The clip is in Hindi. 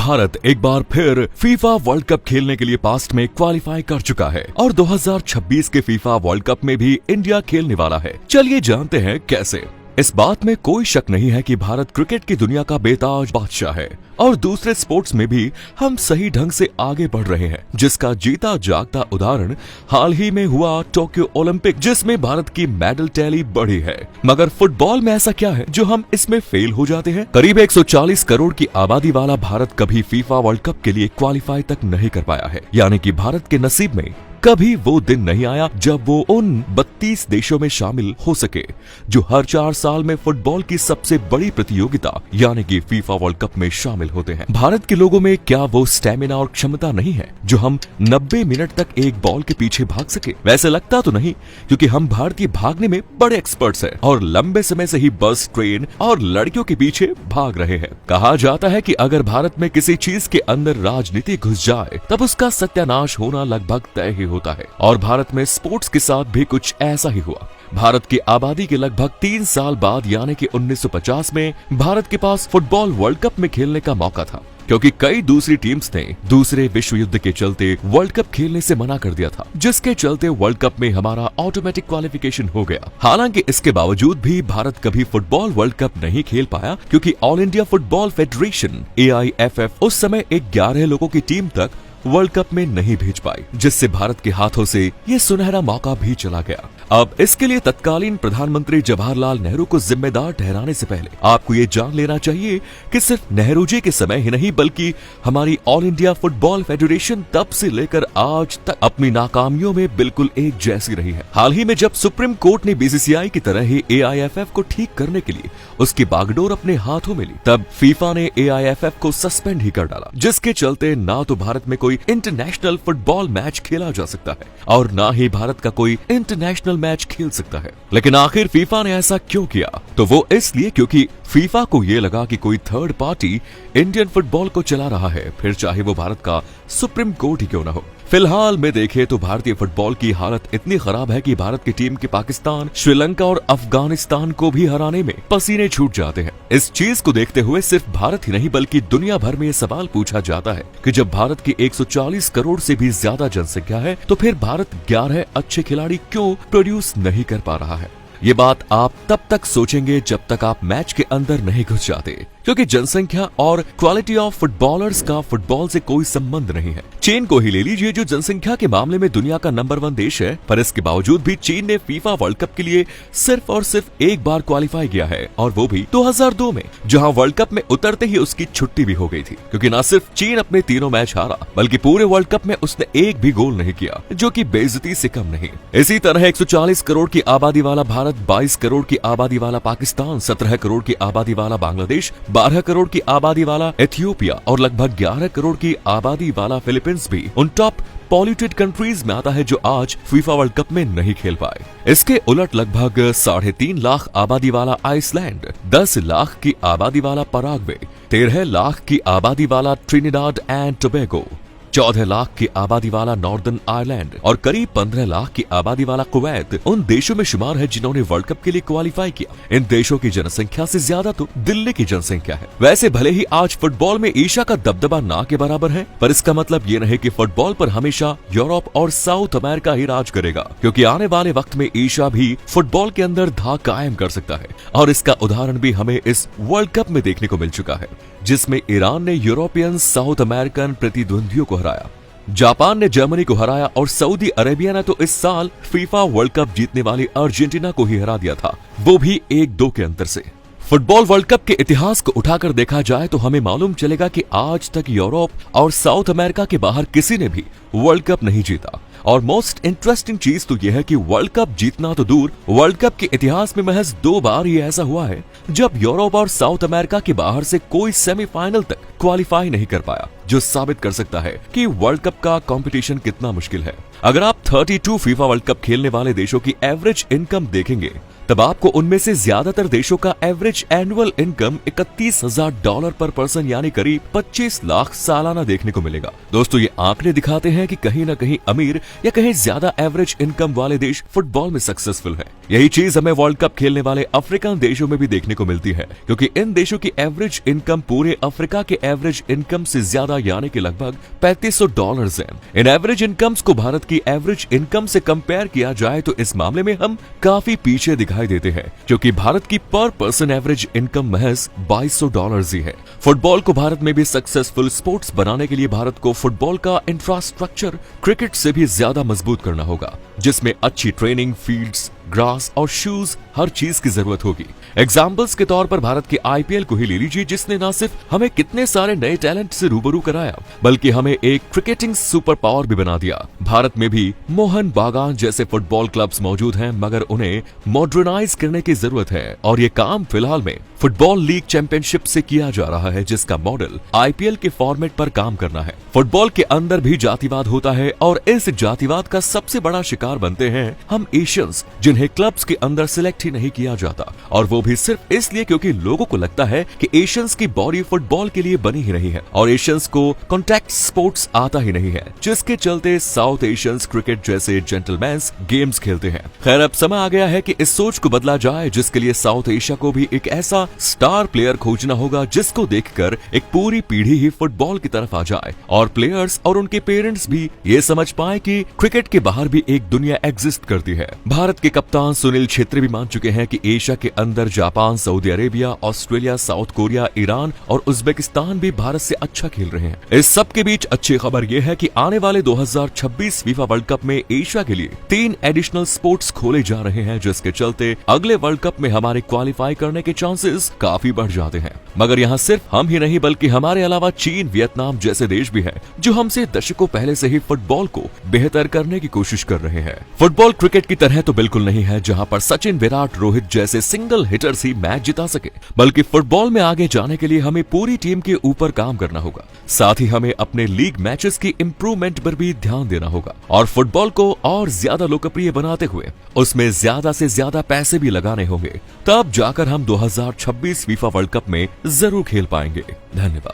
भारत एक बार फिर फीफा वर्ल्ड कप खेलने के लिए पास्ट में क्वालिफाई कर चुका है और 2026 के फीफा वर्ल्ड कप में भी इंडिया खेलने वाला है। चलिए जानते हैं कैसे। इस बात में कोई शक नहीं है कि भारत क्रिकेट की दुनिया का बेताज बादशाह है और दूसरे स्पोर्ट्स में भी हम सही ढंग से आगे बढ़ रहे हैं, जिसका जीता जागता उदाहरण हाल ही में हुआ टोक्यो ओलंपिक, जिसमें भारत की मेडल टैली बढ़ी है। मगर फुटबॉल में ऐसा क्या है जो हम इसमें फेल हो जाते हैं? करीब 140 करोड़ की आबादी वाला भारत कभी फीफा वर्ल्ड कप के लिए क्वालिफाई तक नहीं कर पाया है। यानी कि भारत के नसीब में कभी वो दिन नहीं आया जब वो उन 32 देशों में शामिल हो सके जो हर 4 साल में फुटबॉल की सबसे बड़ी प्रतियोगिता यानी कि फीफा वर्ल्ड कप में शामिल होते हैं। भारत के लोगों में क्या वो स्टेमिना और क्षमता नहीं है जो हम 90 मिनट तक एक बॉल के पीछे भाग सके? वैसे लगता तो नहीं, क्योंकि हम भारतीय भागने में बड़े एक्सपर्ट्स हैं और लंबे समय से ही बस, ट्रेन और लड़कियों के पीछे भाग रहे हैं। कहा जाता है कि अगर भारत में किसी चीज के अंदर राजनीति घुस जाए तब उसका सत्यानाश होना लगभग तय ही होता है, और भारत में स्पोर्ट्स के साथ भी कुछ ऐसा ही हुआ। भारत की आबादी के लगभग 3 साल बाद यानी कि 1950 में भारत के पास फुटबॉल वर्ल्ड कप में खेलने का मौका था, क्योंकि कई दूसरी टीम्स ने दूसरे विश्व युद्ध के चलते वर्ल्ड कप खेलने से मना कर दिया था, जिसके चलते वर्ल्ड कप में हमारा ऑटोमेटिक क्वालिफिकेशन हो गया। हालांकि इसके बावजूद भी भारत कभी फुटबॉल वर्ल्ड कप नहीं खेल पाया, क्योंकि all India football federation AIFF उस समय 11 लोगों की टीम तक वर्ल्ड कप में नहीं भेज पाई, जिससे भारत के हाथों से ये सुनहरा मौका भी चला गया। अब इसके लिए तत्कालीन प्रधानमंत्री जवाहरलाल नेहरू को जिम्मेदार ठहराने से पहले आपको ये जान लेना चाहिए कि सिर्फ नेहरू जी के समय ही नहीं बल्कि हमारी ऑल इंडिया फुटबॉल फेडरेशन तब से लेकर आज तक अपनी नाकामियों में बिल्कुल एक जैसी रही है। हाल ही में जब सुप्रीम कोर्ट ने BCCI की तरह ही AIFF को ठीक करने के लिए उसकी बागडोर अपने हाथों में ली, तब फीफा ने AIFF को सस्पेंड ही कर डाला, जिसके चलते ना तो भारत में कोई इंटरनेशनल फुटबॉल मैच खेला जा सकता है और ना ही भारत का कोई इंटरनेशनल मैच खेल सकता है। लेकिन आखिर फीफा ने ऐसा क्यों किया? तो वो इसलिए क्योंकि फीफा को ये लगा कि कोई थर्ड पार्टी इंडियन फुटबॉल को चला रहा है, फिर चाहे वो भारत का सुप्रीम कोर्ट ही क्यों ना हो। फिलहाल में देखें तो भारतीय फुटबॉल की हालत इतनी खराब है कि भारत की टीम के पाकिस्तान, श्रीलंका और अफगानिस्तान को भी हराने में पसीने छूट जाते हैं। इस चीज को देखते हुए सिर्फ भारत ही नहीं बल्कि दुनिया भर में ये सवाल पूछा जाता है कि जब भारत की 140 करोड़ से भी ज्यादा जनसंख्या है तो फिर भारत 11 अच्छे खिलाड़ी क्यों प्रोड्यूस नहीं कर पा रहा है? ये बात आप तब तक सोचेंगे जब तक आप मैच के अंदर नहीं घुस जाते, क्योंकि जनसंख्या और क्वालिटी ऑफ फुटबॉलर्स का फुटबॉल से कोई संबंध नहीं है। चीन को ही ले लीजिए, जो जनसंख्या के मामले में दुनिया का नंबर 1 देश है, पर इसके बावजूद भी चीन ने फीफा वर्ल्ड कप के लिए सिर्फ और सिर्फ एक बार क्वालिफाई किया है, और वो भी 2002 में, जहां वर्ल्ड कप में उतरते ही उसकी छुट्टी भी हो गई थी, क्योंकि न सिर्फ चीन अपने तीनों मैच हारा बल्कि पूरे वर्ल्ड कप में उसने एक भी गोल नहीं किया, जो कि बेइज्जती से कम नहीं। इसी तरह 140 करोड़ की आबादी वाला भारत, 22 करोड़ की आबादी वाला पाकिस्तान, 17 करोड़ की आबादी वाला बांग्लादेश, 12 करोड़ की आबादी वाला इथियोपिया और लगभग 11 करोड़ की आबादी वाला फिलीपींस भी उन टॉप पॉल्यूटेड कंट्रीज में आता है जो आज फीफा वर्ल्ड कप में नहीं खेल पाए। इसके उलट लगभग 3.5 लाख आबादी वाला आइसलैंड, 10 लाख की आबादी वाला पराग्वे, 13 लाख की आबादी वाला ट्रिनिडाड एंड टोबैगो, 14 लाख की आबादी वाला नॉर्दर्न आयरलैंड और करीब 15 लाख की आबादी वाला कुवैत उन देशों में शुमार है जिन्होंने वर्ल्ड कप के लिए क्वालिफाई किया। इन देशों की जनसंख्या से ज्यादा तो दिल्ली की जनसंख्या है। वैसे भले ही आज फुटबॉल में एशिया का दबदबा ना के बराबर है, पर इसका मतलब ये नहीं कि फुटबॉल पर हमेशा यूरोप और साउथ अमेरिका ही राज करेगा, क्योंकि आने वाले वक्त में एशिया भी फुटबॉल के अंदर धाक कायम कर सकता है, और इसका उदाहरण भी हमें इस वर्ल्ड कप में देखने को मिल चुका है, जिसमें ईरान ने यूरोपियन साउथ अमेरिकन प्रतिद्वंदियों को हराया, जापान ने जर्मनी को हराया और सऊदी अरेबिया ने तो इस साल फीफा वर्ल्ड कप जीतने वाली अर्जेंटीना को ही हरा दिया था, वो भी 1-2 के अंतर से। फुटबॉल वर्ल्ड कप के इतिहास को उठाकर देखा जाए तो हमें मालूम चलेगा कि आज तक यूरोप और साउथ अमेरिका के बाहर किसी ने भी वर्ल्ड कप नहीं जीता। और मोस्ट इंटरेस्टिंग चीज तो यह है कि वर्ल्ड कप जीतना तो दूर, वर्ल्ड कप के इतिहास में महज 2 बार ही ऐसा हुआ है जब यूरोप और साउथ अमेरिका के बाहर से कोई सेमीफाइनल तक क्वालिफाई नहीं कर पाया, जो साबित कर सकता है कि वर्ल्ड कप का कंपटीशन कितना मुश्किल है। अगर आप 32 फीफा वर्ल्ड कप खेलने वाले देशों की एवरेज इनकम देखेंगे तब आपको उनमें से ज्यादातर देशों का एवरेज एनुअल इनकम $31,000 पर पर्सन यानी करीब 25 लाख सालाना देखने को मिलेगा। दोस्तों ये आंकड़े दिखाते हैं कि कहीं न कहीं अमीर या कहीं ज्यादा एवरेज इनकम वाले देश फुटबॉल में सक्सेसफुल हैं। यही चीज हमें वर्ल्ड कप खेलने वाले अफ्रीकन देशों में भी देखने को मिलती है, क्योंकि इन देशों की एवरेज इनकम पूरे अफ्रीका के एवरेज इनकम से ज्यादा यानी कि लगभग $3500 है। इन एवरेज इनकम्स को भारत की एवरेज इनकम से कंपेयर किया जाए तो इस मामले में हम काफी पीछे दिखाई देते हैं, क्योंकि भारत की पर पर्सन एवरेज इनकम महज $2200 ही है। फुटबॉल को भारत में भी सक्सेसफुल स्पोर्ट्स बनाने के लिए भारत को फुटबॉल का इंफ्रास्ट्रक्चर क्रिकेट से भी ज्यादा मजबूत करना होगा, जिसमें अच्छी ट्रेनिंग, फील्ड्स, ग्रास और शूज हर चीज की जरूरत होगी। एग्जाम्पल्स के तौर पर भारत के आईपीएल को ही ले लीजिए, जिसने न सिर्फ हमें कितने सारे नए टैलेंट से रूबरू कराया, बल्कि हमें एक क्रिकेटिंग सुपर पावर भी बना दिया। भारत में भी मोहन बागान जैसे फुटबॉल क्लब्स मौजूद हैं, मगर उन्हें मॉडर्नाइज करने की जरूरत है और ये काम फिलहाल में फुटबॉल लीग चैंपियनशिप से किया जा रहा है, जिसका मॉडल आईपीएल के फॉर्मेट पर काम करना है। फुटबॉल के अंदर भी जातिवाद होता है और इस जातिवाद का सबसे बड़ा शिकार बनते हैं हम एशियंस, जिन्हें क्लब्स के अंदर सिलेक्ट ही नहीं किया जाता, और वो भी सिर्फ इसलिए क्योंकि लोगों को लगता है कि एशियंस की बॉडी फुटबॉल के लिए बनी ही नहीं है और एशियंस को कॉन्टैक्ट स्पोर्ट्स आता ही नहीं है, जिसके चलते साउथ एशियंस क्रिकेट जैसे जेंटलमैन्स गेम्स खेलते हैं। खैर, अब समय आ गया है कि इस सोच को बदला जाए, जिसके लिए साउथ एशिया को भी एक ऐसा स्टार प्लेयर खोजना होगा जिसको देखकर एक पूरी पीढ़ी ही फुटबॉल की तरफ आ जाए और प्लेयर्स और उनके पेरेंट्स भी ये समझ पाए कि क्रिकेट के बाहर भी एक दुनिया एग्जिस्ट करती है। भारत के कप्तान सुनील छेत्री भी मान चुके हैं कि एशिया के अंदर Japan, Saudi Arabia, Australia, south Korea, Iran और उज्बेकिस्तान भी भारत से अच्छा खेल रहे हैं। इस सब के बीच अच्छी खबर यह है कि आने वाले 2026 फीफा वर्ल्ड कप में एशिया के लिए 3 एडिशनल स्पोर्ट्स खोले जा रहे हैं, जिसके चलते अगले वर्ल्ड कप में हमारे क्वालिफाई करने के चांसेस काफी बढ़ जाते हैं। मगर यहाँ सिर्फ हम ही नहीं बल्कि हमारे अलावा चीन, वियतनाम जैसे देश भी हैं, जो हमसे दशकों पहले से ही फुटबॉल को बेहतर करने की कोशिश कर रहे हैं। फुटबॉल क्रिकेट की तरह तो बिल्कुल नहीं है जहाँ पर सचिन, विराट, रोहित जैसे सिंगल हिटर्स ही मैच जिता सके, बल्कि फुटबॉल में आगे जाने के लिए हमें पूरी टीम के ऊपर काम करना होगा। साथ ही हमें अपने लीग मैचेस की इम्प्रूवमेंट पर भी ध्यान देना होगा और फुटबॉल को और ज्यादा लोकप्रिय बनाते हुए उसमें ज्यादा से ज्यादा पैसे भी लगाने होंगे, तब जाकर हम 2026 फीफा वर्ल्ड कप में जरूर खेल पाएंगे। धन्यवाद।